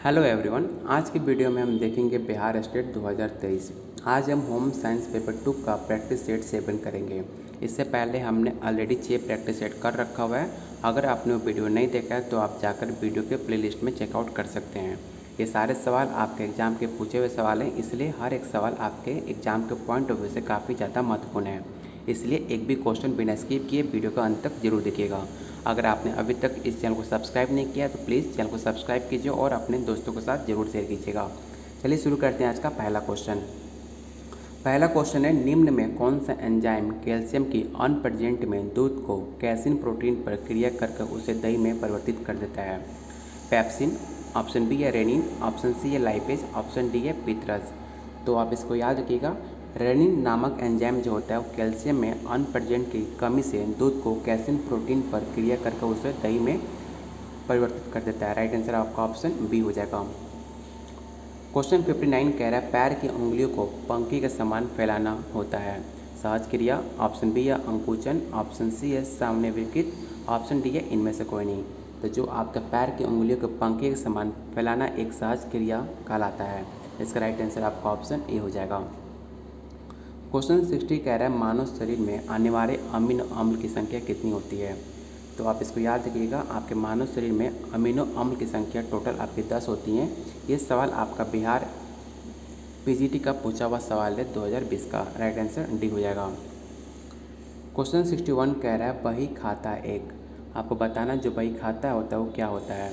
Hello everyone, आज की video में हम देखेंगे बिहार स्टेट 2023। आज हम होम साइंस पेपर 2 का प्रैक्टिस सेट 7 करेंगे। इससे पहले हमने ऑलरेडी 6 प्रैक्टिस सेट कर रखा हुआ है। अगर आपने वो वीडियो नहीं देखा है तो आप जाकर वीडियो के प्लेलिस्ट में चेकआउट कर सकते हैं। ये सारे सवाल आपके एग्ज़ाम के पूछे हुए सवाल हैं, इसलिए हर एक सवाल आपके एग्ज़ाम के पॉइंट ऑफ व्यू से काफ़ी ज़्यादा महत्वपूर्ण है। इसलिए एक भी क्वेश्चन बिना स्किप किए वीडियो का अंत तक जरूर देखिएगा। अगर आपने अभी तक इस चैनल को सब्सक्राइब नहीं किया तो प्लीज़ चैनल को सब्सक्राइब कीजिए और अपने दोस्तों के साथ ज़रूर शेयर कीजिएगा। चलिए शुरू करते हैं आज का पहला क्वेश्चन। पहला क्वेश्चन है, निम्न में कौन सा एंजाइम कैल्शियम की अनप्रेजेंट में दूध को कैसिन प्रोटीन पर क्रिया करके उसे दही में परिवर्तित कर देता है? पेप्सिन, ऑप्शन बी है रेनिन, ऑप्शन सी है लाइपेज, ऑप्शन डी है पितरस। तो आप इसको याद रखिएगा, रेनिन नामक एंजाइम जो होता है वो कैल्शियम में अनप्रेजेंट की कमी से दूध को कैसिन प्रोटीन पर क्रिया करके उसे दही में परिवर्तित कर देता है। राइट आंसर आपका ऑप्शन बी हो जाएगा। क्वेश्चन 59 कह रहा है, पैर की उंगलियों को पंखी के समान फैलाना होता है। सहज क्रिया, ऑप्शन बी है अंकुचन, ऑप्शन सी है सामने विकृत, ऑप्शन डी है इनमें से कोई नहीं। तो जो आपके पैर की उंगलियों को पंखे के समान फैलाना एक सहज क्रिया कहलाता है। इसका राइट आंसर आपका ऑप्शन ए हो जाएगा। क्वेश्चन 60 कह रहा है, मानव शरीर में अनिवार्य अमीनो अम्ल की संख्या कितनी होती है? तो आप इसको याद रखिएगा, आपके मानव शरीर में अमीनो अम्ल की संख्या टोटल आपकी 10 होती हैं। ये सवाल आपका बिहार पीजीटी का पूछा हुआ सवाल है 2020 का। राइट आंसर डी हो जाएगा। क्वेश्चन 61 कह रहा है, बही खाता एक। आपको बताना जो बही खाता होता है वो क्या होता है?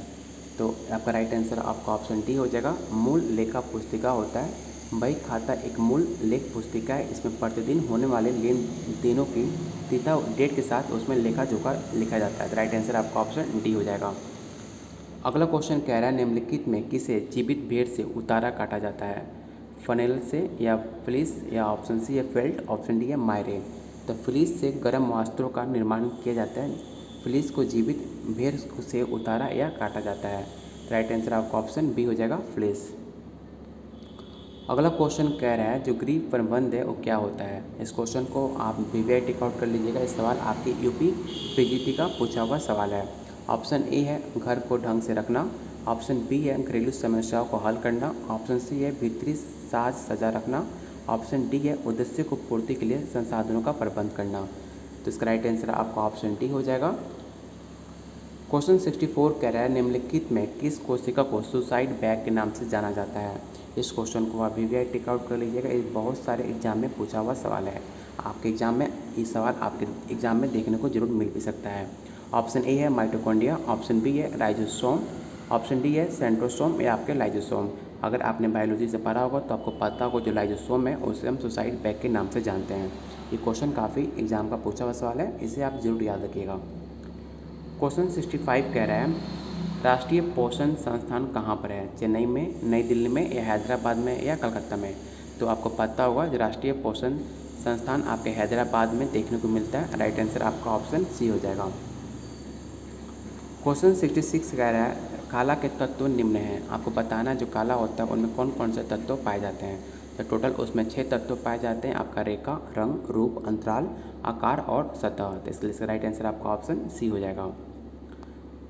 तो आपका राइट आंसर आपका ऑप्शन डी हो जाएगा, मूल लेखा पुस्तिका होता है। बही खाता एक मूल लेख पुस्तिका है। इसमें प्रतिदिन होने वाले लेन देनों की तिथि डेट के साथ उसमें लेखा जोखा लिखा जाता है। तो राइट आंसर आपका ऑप्शन डी हो जाएगा। अगला क्वेश्चन कह रहा है, निम्नलिखित में किसे जीवित भेड़ से उतारा काटा जाता है? फनेल से या फ्लीस, या ऑप्शन सी है फेल्ट, ऑप्शन डी है मायरे। तो फ्लीस से गर्म वस्त्रों का निर्माण किया जाता है। फ्लीस को जीवित भेड़ से उतारा या काटा जाता है। राइट आंसर आपका ऑप्शन बी हो जाएगा, फ्लीस। अगला क्वेश्चन कह रहा है, जो गृह प्रबंध है वो क्या होता है? इस क्वेश्चन को आप वीवीआई टिक आउट कर लीजिएगा। इस सवाल आपके यूपी पीजीटी का पूछा हुआ सवाल है। ऑप्शन ए है घर को ढंग से रखना, ऑप्शन बी है घरेलू समस्याओं को हल करना, ऑप्शन सी है भीतरी साज सजा रखना, ऑप्शन डी है उद्देश्य को पूर्ति के लिए संसाधनों का प्रबंध करना। तो इसका राइट आंसर आपका ऑप्शन डी हो जाएगा। क्वेश्चन 64 कह रहा है, निम्नलिखित में किस कोशिका को सुसाइड बैग के नाम से जाना जाता है? इस क्वेश्चन को आप वीवीआई टिक आउट कर लीजिएगा। ये बहुत सारे एग्जाम में पूछा हुआ सवाल है। आपके एग्जाम में ये सवाल आपके एग्जाम में देखने को जरूर मिल भी सकता है। ऑप्शन ए है माइटोकॉन्ड्रिया, ऑप्शन बी है राइजोसोम, ऑप्शन डी है सेंट्रोसोम या आपके लाइजोसोम। अगर आपने बायोलॉजी से पढ़ा होगा तो आपको पता होगा जो लाइजोसोम है उसे हम सुसाइड बैग के नाम से जानते हैं। ये क्वेश्चन काफ़ी एग्जाम का पूछा हुआ सवाल है, इसे आप जरूर याद रखिएगा। क्वेश्चन 65 कह रहा है, राष्ट्रीय पोषण संस्थान कहाँ पर है? चेन्नई में, नई दिल्ली में, या हैदराबाद में, या कलकत्ता में? तो आपको पता होगा जो राष्ट्रीय पोषण संस्थान आपके हैदराबाद में देखने को मिलता है। राइट आंसर आपका ऑप्शन सी हो जाएगा। क्वेश्चन 66 कह रहा है, काला के तत्व निम्न हैं। आपको बताना जो काला होता है उनमें कौन कौन से तत्व पाए जाते हैं? तो टोटल उसमें 6 तत्व पाए जाते हैं। आपका रेखा, रंग, रूप, अंतराल, आकार और सतह। तो इसलिए इसका राइट आंसर आपका ऑप्शन सी हो जाएगा।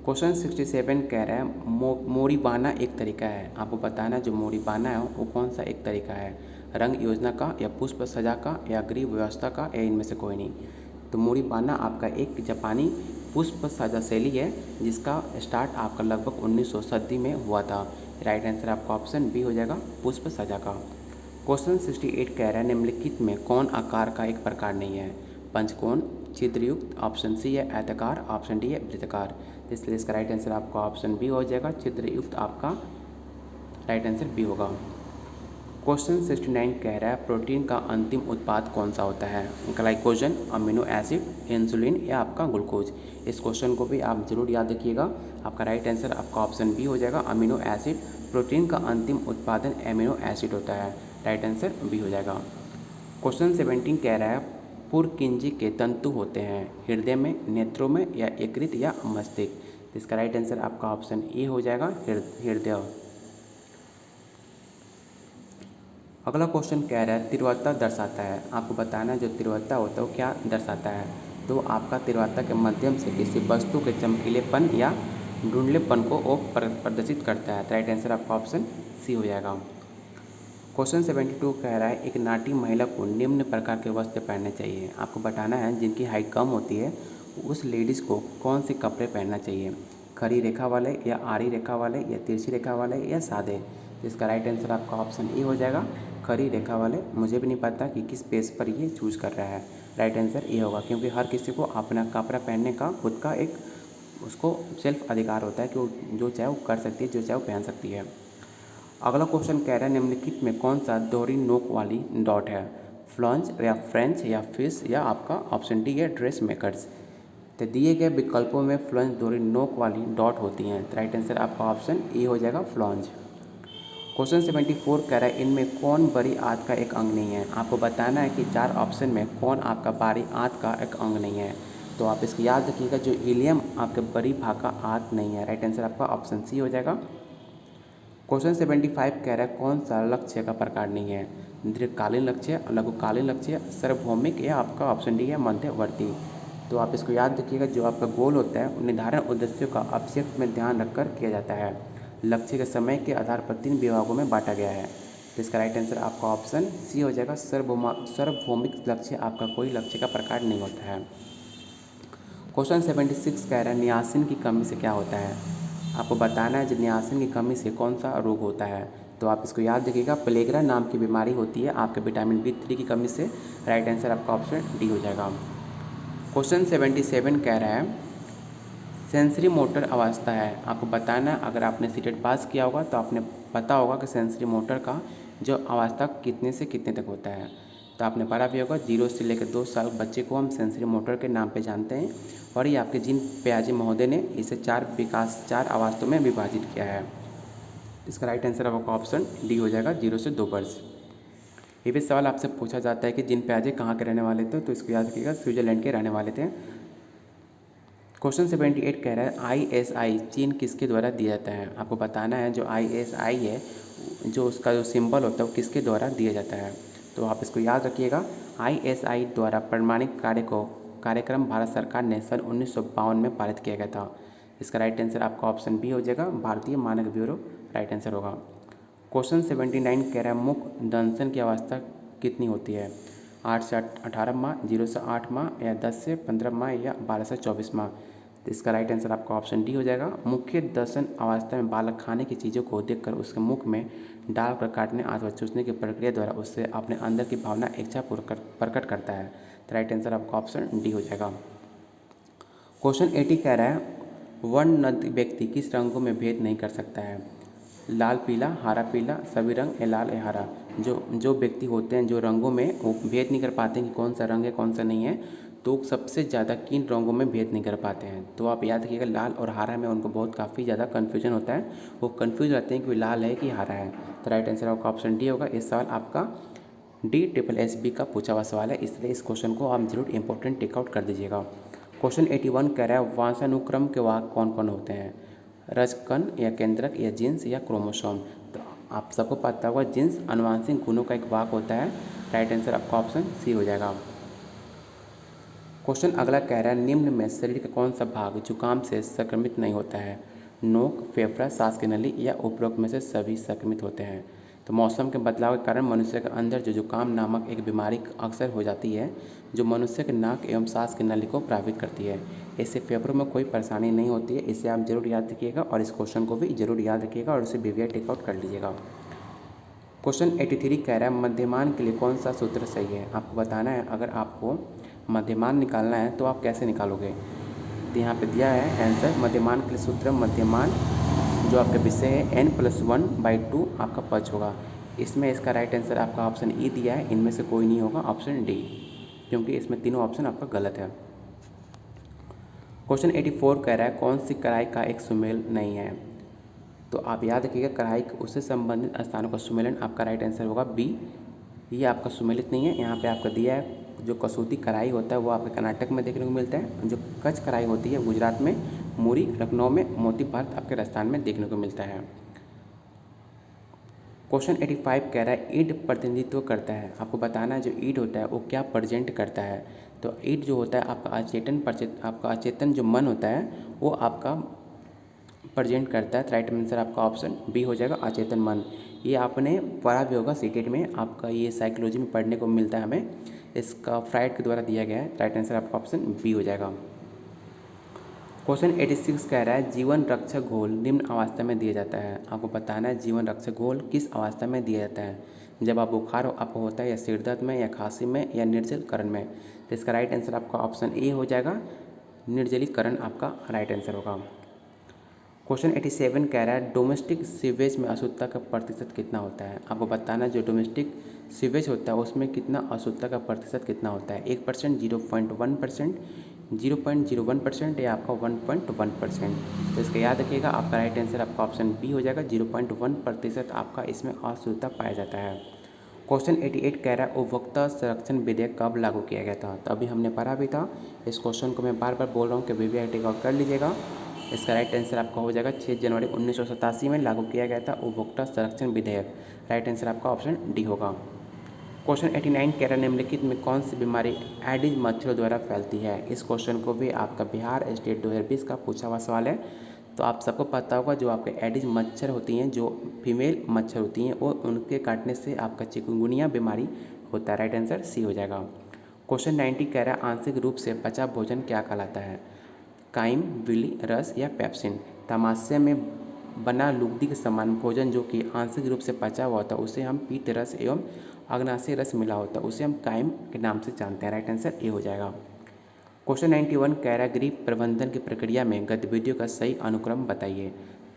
क्वेश्चन 67 कह रहा है, मोड़ी बाना एक तरीका है। आपको बताना जो मोड़ी बाना है वो कौन सा एक तरीका है? रंग योजना का, या पुष्प सजा का, या गृह व्यवस्था का, या इनमें से कोई नहीं। तो मोड़ी बाना आपका एक जापानी पुष्प सजा शैली है जिसका स्टार्ट आपका लगभग 1900 सदी में हुआ था। राइट आंसर आपका ऑप्शन बी हो जाएगा, पुष्प सजा का। क्वेश्चन 68 कह रहा है, निम्नलिखित में कौन आकार का एक प्रकार नहीं है? पंचकोण, छिद्रयुक्त, ऑप्शन सी है आयताकार, ऑप्शन डी है वृत्ताकार। इसलिए इसका राइट आंसर आपका ऑप्शन बी हो जाएगा, छिद्रयुक्त आपका राइट आंसर बी होगा। क्वेश्चन 69 कह रहा है, प्रोटीन का अंतिम उत्पाद कौन सा होता है? ग्लाइकोजन, अमीनो एसिड, इंसुलिन, या आपका ग्लूकोज। इस क्वेश्चन को भी आप जरूर याद रखिएगा। आपका राइट आंसर आपका ऑप्शन बी हो जाएगा, अमीनो एसिड। प्रोटीन का अंतिम उत्पादन अमीनो एसिड होता है। राइट आंसर बी हो जाएगा। क्वेश्चन 17 कह रहा है, पुरकिंजी के तंतु होते हैं हृदय में, नेत्रों में, या यकृत, या मस्तिष्क। इसका राइट आंसर आपका ऑप्शन ए हो जाएगा, हृदय। अगला क्वेश्चन कह रहा है, तीव्रता दर्शाता है। आपको बताना जो तीव्रता होता है वो क्या दर्शाता है? तो आपका तीव्रता के माध्यम से किसी वस्तु के चमकीलेपन या ढूंढलेपन को वो प्रदर्शित करता है। तो राइट आंसर आपका ऑप्शन सी हो जाएगा। क्वेश्चन 72 कह रहा है एक नाटी महिला को निम्न प्रकार के वस्त्र पहनने चाहिए। आपको बताना है जिनकी हाइट कम होती है उस लेडीज़ को कौन से कपड़े पहनना चाहिए, खड़ी रेखा वाले या आड़ी रेखा वाले या तिरछी रेखा वाले या सादे। तो इसका राइट आंसर आपका ऑप्शन ए हो जाएगा, खड़ी रेखा वाले। मुझे भी नहीं पता कि किस पेज पर ये चूज़ कर रहा है। राइट आंसर ए होगा, क्योंकि हर किसी को अपना कपड़ा पहनने का खुद का एक उसको सेल्फ अधिकार होता है कि वो जो चाहे वो कर सकती है, जो चाहे वो पहन सकती है। अगला क्वेश्चन कह रहा है निम्नलिखित में कौन सा दोहरी नोक वाली डॉट है, फ्लंज या फ्रेंच या फिश या आपका ऑप्शन डी है ड्रेस मेकर्स। तो दिए गए विकल्पों में फ्लंज दोहरी नोक वाली डॉट होती हैं। तो राइट आंसर आपका ऑप्शन ए हो जाएगा, फ्लंज। क्वेश्चन 74 कह रहा है इनमें कौन बड़ी आंत का एक अंग नहीं है। आपको बताना है कि 4 ऑप्शन में कौन आपका बारी आंत का एक अंग नहीं है। तो आप इसको याद रखिएगा, जो इलियम आपके बड़ी भाग का आंत नहीं है। राइट आंसर आपका ऑप्शन सी हो जाएगा। क्वेश्चन 75 कह रहा है कौन सा लक्ष्य का प्रकार नहीं है, दीर्घकालीन लक्ष्य, लघुकालीन लक्ष्य, सार्वभौमिक या आपका ऑप्शन डी है मध्यवर्ती। तो आप इसको याद रखिएगा, जो आपका गोल होता है निर्धारण उद्देश्यों का ऑब्जेक्ट में ध्यान रखकर किया जाता है। लक्ष्य के समय के आधार पर 3 विभागों में बांटा गया है। तो इसका राइट आंसर आपका ऑप्शन सी हो जाएगा, सार्वभौमिक लक्ष्य आपका कोई लक्ष्य का प्रकार नहीं होता है। क्वेश्चन 76 कह रहा है नियासिन की कमी से क्या होता है। आपको बताना है नियासिन की कमी से कौन सा रोग होता है। तो आप इसको याद रखिएगा, प्लेगरा नाम की बीमारी होती है आपके विटामिन B3 की कमी से। राइट आंसर आपका ऑप्शन डी हो जाएगा। क्वेश्चन 77 कह रहा है सेंसरी मोटर अवस्था है। आपको बताना है, अगर आपने सीटेट पास किया होगा तो आपने पता होगा कि सेंसरी मोटर का जो अवस्था कितने से कितने तक होता है। तो आपने पढ़ा भी होगा, 0 से लेकर 2 साल बच्चे को हम सेंसरी मोटर के नाम पे जानते हैं। और ये आपके जीन पियाजे महोदय ने इसे 4 अवस्थाओं में विभाजित किया है। इसका राइट आंसर आपका ऑप्शन डी हो जाएगा, 0 से 2 वर्ष। ये भी सवाल आपसे पूछा जाता है कि जीन पियाजे कहाँ के रहने वाले थे, तो इसको याद रखिएगा, स्विट्जरलैंड के रहने वाले थे। क्वेश्चन 78 कह रहा है ISI चीन किसके द्वारा दिया जाता है। आपको बताना है जो ISI है, जो उसका जो सिंबल होता है वो किसके द्वारा दिया जाता है। तो आप इसको याद रखिएगा, ISI द्वारा प्रमाणित कार्यक्रम भारत सरकार ने सन 1952 में पारित किया गया था। इसका राइट आंसर आपका ऑप्शन बी हो जाएगा, भारतीय मानक ब्यूरो राइट आंसर होगा। क्वेश्चन 79 कह रहा है मुख दंशन की अवस्था कितनी होती है, 8 से 18 माह, 0 से 8 माह या 10 से 15 माह या 12 से 24 माह। तो इसका राइट आंसर आपका ऑप्शन डी हो जाएगा। मुख्य दर्शन अवस्था में बालक खाने की चीज़ों को देखकर उसके मुख में डालकर काटने अथवा चूसने की प्रक्रिया द्वारा उससे अपने अंदर की भावना इच्छा प्रकट करता है। तो राइट आंसर आपका ऑप्शन डी हो जाएगा। क्वेश्चन 80 कह रहा है वर्णनद व्यक्ति किस रंगों में भेद नहीं कर सकता है, लाल पीला, हरा पीला, सभी रंग या लाल या हरा। जो व्यक्ति होते हैं जो रंगों में वो भेद नहीं कर पाते हैं कि कौन सा रंग है कौन सा नहीं है, तो सबसे ज़्यादा किन रंगों में भेद नहीं कर पाते हैं। तो आप याद रखिएगा, लाल और हरा में उनको बहुत काफ़ी ज़्यादा कन्फ्यूजन होता है, वो कन्फ्यूज रहते हैं कि लाल है कि हरा है। तो राइट आंसर आपका ऑप्शन डी होगा। इस सवाल आपका DSSB का पूछा हुआ सवाल है, इसलिए इस क्वेश्चन को आप जरूर इंपॉर्टेंट टेकआउट कर दीजिएगा। क्वेश्चन 81 कह रहा है वंशानुक्रम के वाहक कौन कौन होते हैं, रजकण या केंद्रक या जीन्स या क्रोमोसोम। तो आप सबको पता होगा जीन्स आनुवंशिक गुणों का एक वाहक होता है। राइट आंसर आपका ऑप्शन सी हो जाएगा। क्वेश्चन अगला कह रहा है निम्न में शरीर का कौन सा भाग जुकाम से संक्रमित नहीं होता है, नोक, फेफड़ा, सांस की नली या उपरोक्त में से सभी संक्रमित होते हैं। तो मौसम के बदलाव के कारण मनुष्य के अंदर जो जुकाम नामक एक बीमारी अक्सर हो जाती है, जो मनुष्य के नाक एवं सांस की नली को प्रभावित करती है। इससे फेफड़ों में कोई परेशानी नहीं होती है। इसे आप जरूर याद रखिएगा और इस क्वेश्चन को भी जरूर याद रखिएगा और उसे BVI टेकआउट कर लीजिएगा। क्वेश्चन 83 कह रहा है मध्यमान के लिए कौन सा सूत्र सही है। आपको बताना है, अगर आपको मध्यमान निकालना है तो आप कैसे निकालोगे। तो यहाँ पे दिया है आंसर, मध्यमान के लिए सूत्र, मध्यमान जो आपका विषय है n+1/2 आपका पच होगा। इसमें इसका राइट आंसर आपका ऑप्शन ई दिया है, इनमें से कोई नहीं होगा, ऑप्शन डी, क्योंकि इसमें तीनों ऑप्शन आपका गलत है। क्वेश्चन 84 कह रहा है कौन सी कढ़ाई का एक सुमेल नहीं है। तो आप याद रखिएगा, कढ़ाई उससे संबंधित स्थानों का सुमेलन आपका राइट आंसर होगा बी, ये आपका सुमेलित नहीं है। यहाँ पे आपका दिया है जो कसूती कढ़ाई होता है वो आपके कर्नाटक में देखने को मिलता है, जो कच्छ कढ़ाई होती है गुजरात में, मुरी लखनऊ में, मोती भारत आपके राजस्थान में देखने को मिलता है। क्वेश्चन 85 कह रहा है ईड प्रतिनिधित्व करता है। आपको बताना है जो ईड होता है वो क्या प्रेजेंट करता है। तो ईड जो होता है आपका अचेतन जो मन होता है वो आपका प्रेजेंट करता है, तो राइट आंसर आपका ऑप्शन बी हो जाएगा अचेतन मन। ये आपने पढ़ा भी होगा सीटेट में, आपका ये साइकोलॉजी में पढ़ने को मिलता है हमें, इसका फ्राइड के द्वारा दिया गया है। राइट आंसर आपका ऑप्शन बी हो जाएगा। क्वेश्चन 86 कह रहा है जीवन रक्षक घोल निम्न अवस्था में दिया जाता है। आपको बताना है जीवन रक्षक घोल किस अवस्था में दिया जाता है, जब आप बुखार आपको होता है, या सिर दर्द में, या खांसी में, या निर्जलीकरण में। तो इसका राइट आंसर आपका ऑप्शन ए हो जाएगा, निर्जलीकरण आपका राइट आंसर होगा। क्वेश्चन 87 कह रहा है डोमेस्टिक सीवेज में अशुद्धता का प्रतिशत कितना होता है। आपको बताना है जो डोमेस्टिक सीवेज होता है उसमें कितना अशुद्धता का प्रतिशत कितना होता है, 1%, 0.1%, 0.01% या आपका 1.1%। तो इसका याद रखिएगा, आपका राइट आंसर आपका ऑप्शन बी हो जाएगा, 0.1% आपका इसमें अशुद्धता पाया जाता है। क्वेश्चन 88 कह रहा है उपभोक्ता संरक्षण विधेयक कब लागू किया गया था। तो अभी हमने पढ़ा भी था, इस क्वेश्चन को मैं बार बार बोल रहा हूँ कि वीवीआई टेक आउट कर लीजिएगा। इसका राइट आंसर आपका हो जाएगा 6 जनवरी 1987 में लागू किया गया था उपभोक्ता संरक्षण विधेयक। राइट आंसर आपका ऑप्शन डी होगा। क्वेश्चन 89 कह रहा है निम्नलिखित में कौन सी बीमारी एडिज मच्छरों द्वारा फैलती है। इस क्वेश्चन को भी आपका बिहार स्टेट 2020 का पूछा हुआ सवाल है। तो आप सबको पता होगा जो आपके एडिज मच्छर होती हैं, जो फीमेल मच्छर होती हैं, वो उनके काटने से आपका चिकुनगुनिया बीमारी होता है। राइट आंसर सी हो जाएगा। क्वेश्चन 90 कह रहा है आंशिक रूप से पचा भोजन क्या कहलाता है, काइम, विली, रस या पेप्सिन। तमाशे में बना लुगदी के समान भोजन जो कि आंशिक रूप से पचा हुआ होता है उसे हम पीत रस एवं अग्नाशय रस मिला होता है उसे हम काइम के नाम से जानते हैं। राइट आंसर ए हो जाएगा। क्वेश्चन 91 कह रहा है गृह प्रबंधन की प्रक्रिया में गतिविधियों का सही अनुक्रम बताइए।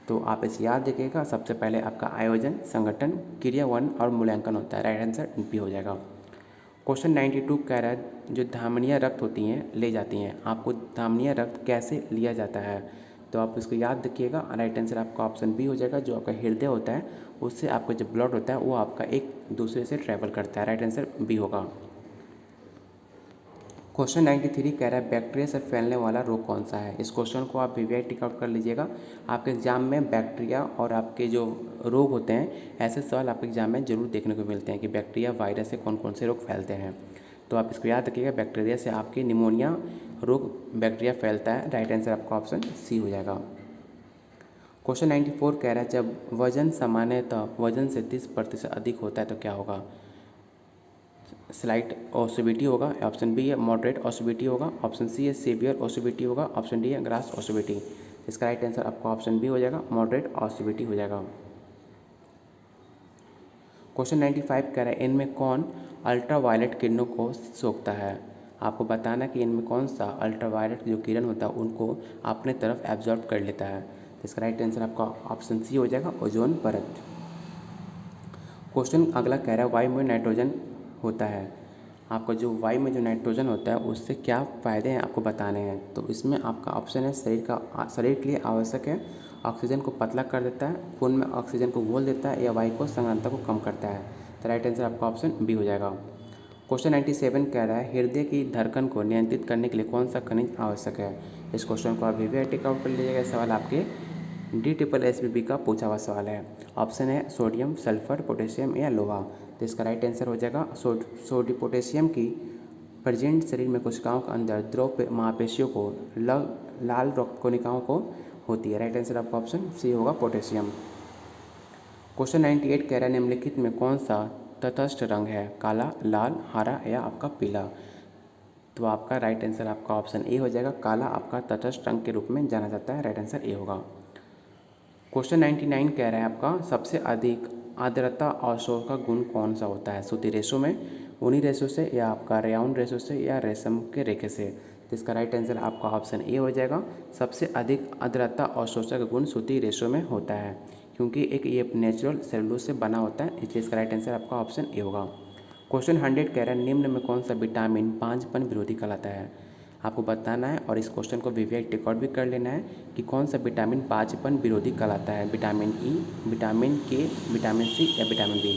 तो आप इसे याद रखिएगा, सबसे पहले आपका आयोजन, संगठन, क्रियान्वयन और मूल्यांकन होता है। राइट आंसर बी हो जाएगा। क्वेश्चन 92 कह रहा है जो धमनियाँ रक्त होती हैं ले जाती हैं, आपको धमनियाँ रक्त कैसे लिया जाता है। तो आप इसको याद रखिएगा, राइट आंसर आपका ऑप्शन बी हो जाएगा। जो आपका हृदय होता है उससे आपका जो ब्लड होता है वो आपका एक दूसरे से ट्रैवल करता है। राइट आंसर बी होगा। क्वेश्चन 93 कह रहा है बैक्टीरिया से फैलने वाला रोग कौन सा है। इस क्वेश्चन को आप वीवीआई टिक आउट कर लीजिएगा। आपके एग्जाम में बैक्टीरिया और आपके जो रोग होते हैं ऐसे सवाल आपके एग्जाम में जरूर देखने को मिलते हैं कि बैक्टीरिया वायरस से कौन कौन से रोग फैलते हैं। तो आप इसको याद रखिएगा, बैक्टीरिया से आपके निमोनिया रोग बैक्टीरिया फैलता है। राइट आंसर आपका ऑप्शन सी हो जाएगा। क्वेश्चन 94 कह रहा है जब वजन सामान्यतः वजन से 30% अधिक होता है तो क्या होगा। स्लाइट ओसिबिलिटी होगा, ऑप्शन बी है मॉडरेट ओसिबिलिटी होगा, ऑप्शन सी है सीवियर ओसिबिलिटी होगा, ऑप्शन डी है ग्रास ओसिबिलिटी। इसका राइट आंसर आपका ऑप्शन बी हो जाएगा, मॉडरेट ओसिबिलिटी हो जाएगा। क्वेश्चन 95 कह रहा है इनमें कौन अल्ट्रावायलेट किरणों को सोखता है। आपको बताना कि इनमें कौन सा अल्ट्रावायलेट जो किरण होता है उनको अपने तरफ एब्जॉर्ब कर लेता है। तो इसका राइट आंसर आपका ऑप्शन सी हो जाएगा, ओजोन परत। क्वेश्चन अगला कह रहा है वायु में नाइट्रोजन होता है, आपका जो वायु में जो नाइट्रोजन होता है उससे क्या फ़ायदे हैं आपको बताने हैं। तो इसमें आपका ऑप्शन है शरीर के लिए आवश्यक है, ऑक्सीजन को पतला कर देता है, खून में ऑक्सीजन को घोल देता है, या वायु को संघनता को कम करता है। तो राइट आंसर आपका ऑप्शन बी हो जाएगा। क्वेश्चन 97 कह रहा है हृदय की धड़कन को नियंत्रित करने के लिए कौन सा खनिज आवश्यक है। इस क्वेश्चन को आप वीवीआई टिक आउट कर लीजिएगा। सवाल आपके DSSB का पूछा हुआ सवाल है। ऑप्शन है सोडियम, सल्फर, पोटेशियम या लोहा। तो इसका राइट आंसर हो जाएगा सोडियम। पोटेशियम की प्रेजेंट शरीर में कोशिकाओं के अंदर द्रव मांसपेशियों को लाल रक्त कोशिकाओं को होती है। राइट आंसर आपका ऑप्शन सी होगा, पोटेशियम। क्वेश्चन 98 कह रहा है निम्नलिखित में कौन सा तटस्थ रंग है, काला, लाल, हरा या आपका पीला। तो आपका राइट आंसर आपका ऑप्शन ए हो जाएगा, काला आपका तटस्थ रंग के रूप में जाना जाता है। राइट आंसर ए होगा। क्वेश्चन 99 कह रहा है आपका सबसे अधिक आर्द्रता और शोर का गुण कौन सा होता है, सूती रेशों में, ऊनी रेशों से, या आपका रेयान रेशों से, या रेशम के रेखे से। तो इसका राइट आंसर आपका ऑप्शन ए हो जाएगा, सबसे अधिक आर्द्रता और शोषक का गुण सूती रेशों में होता है, क्योंकि एक ये नेचुरल सेलुलोज से बना होता है, इसलिए इसका राइट आंसर आपका ऑप्शन ए होगा। क्वेश्चन 100 कह रहा है निम्न में कौन सा विटामिन पांचपन विरोधी कहलाता है। आपको बताना है और इस क्वेश्चन को वीवीआई टिक आउट भी कर लेना है कि कौन सा विटामिन पांचपन विरोधी कहलाता है, विटामिन ई, विटामिन के, विटामिन सी या विटामिन बी।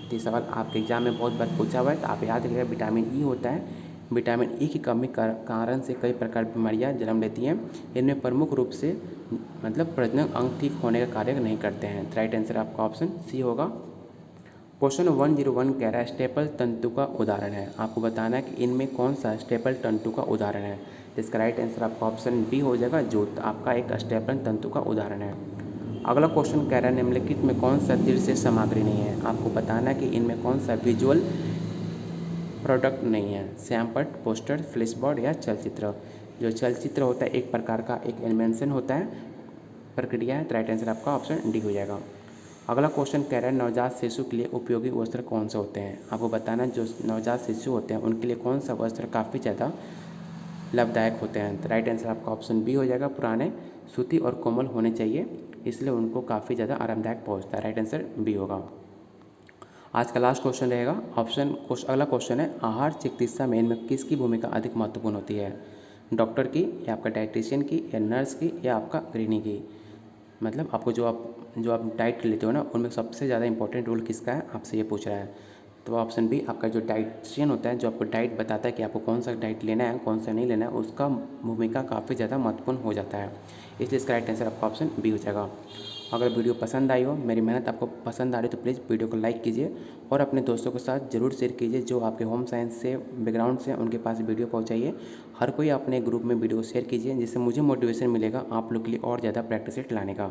तो ये सवाल आपके एग्जाम में बहुत बार पूछा हुआ है, तो आप याद रखिएगा विटामिन ई होता है। विटामिन ई की कमी कारण से कई प्रकार की बीमारियाँ जन्म लेती हैं। इनमें प्रमुख रूप से प्रजनन अंग ठीक होने का कार्य नहीं करते हैं। राइट आंसर आपका ऑप्शन सी होगा। क्वेश्चन 101 कह रहा है स्टेपल तंतु का उदाहरण है। आपको बताना है कि इनमें कौन सा स्टेपल तंतु का उदाहरण है। इसका राइट आंसर आपका ऑप्शन बी हो जाएगा, जो आपका एक स्टेपलन तंतु का उदाहरण है। अगला क्वेश्चन कह रहा है निम्नलिखित में कौन सा दृश्य सामग्री नहीं है। आपको बताना है कि इनमें कौन सा विजुअल प्रोडक्ट नहीं है। सैमपट, पोस्टर, फ्लैशबोर्ड या चलचित्र। जो चलचित्र होता है एक प्रकार का एक इन्वेंशन होता है, प्रक्रिया है, तो राइट आंसर आपका ऑप्शन डी हो जाएगा। अगला क्वेश्चन कह रहा है नवजात शिशु के लिए उपयोगी वस्त्र कौन से होते हैं। आपको बताना जो नवजात शिशु होते हैं उनके लिए कौन सा वस्त्र काफ़ी ज़्यादा लाभदायक होते हैं, तो राइट आंसर आपका ऑप्शन बी हो जाएगा। पुराने, सूती और कोमल होने चाहिए, इसलिए उनको काफ़ी ज़्यादा आरामदायक पहुँचता है। राइट आंसर बी होगा। आज का लास्ट क्वेश्चन रहेगा अगला क्वेश्चन है आहार चिकित्सा में इनमें किसकी भूमिका अधिक महत्वपूर्ण होती है। डॉक्टर की, या आपका डाइटिशियन की, या नर्स की, या आपका गृहिणी की। मतलब आपको जो आप डाइट लेते हो ना, उनमें सबसे ज़्यादा इंपॉर्टेंट रोल किसका है, आपसे ये पूछ रहा है। तो ऑप्शन बी आपका जो डाइटिशियन होता है, जो आपको डाइट बताता है कि आपको कौन सा डाइट लेना है, कौन सा नहीं लेना है, उसका भूमिका काफ़ी ज़्यादा महत्वपूर्ण हो जाता है। इसलिए इसका राइट आंसर आपका ऑप्शन बी हो जाएगा। अगर वीडियो पसंद आई हो, मेरी मेहनत आपको पसंद आ रही है, तो प्लीज़ वीडियो को लाइक कीजिए और अपने दोस्तों के साथ ज़रूर शेयर कीजिए। जो आपके होम साइंस से बैकग्राउंड से उनके पास वीडियो पहुंचाइए। हर कोई अपने ग्रुप में वीडियो शेयर कीजिए, जिससे मुझे मोटिवेशन मिलेगा आप लोग के लिए और ज़्यादा प्रैक्टिस सेट लाने का।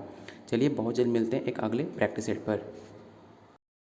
चलिए बहुत जल्द मिलते हैं एक अगले प्रैक्टिस सेट पर।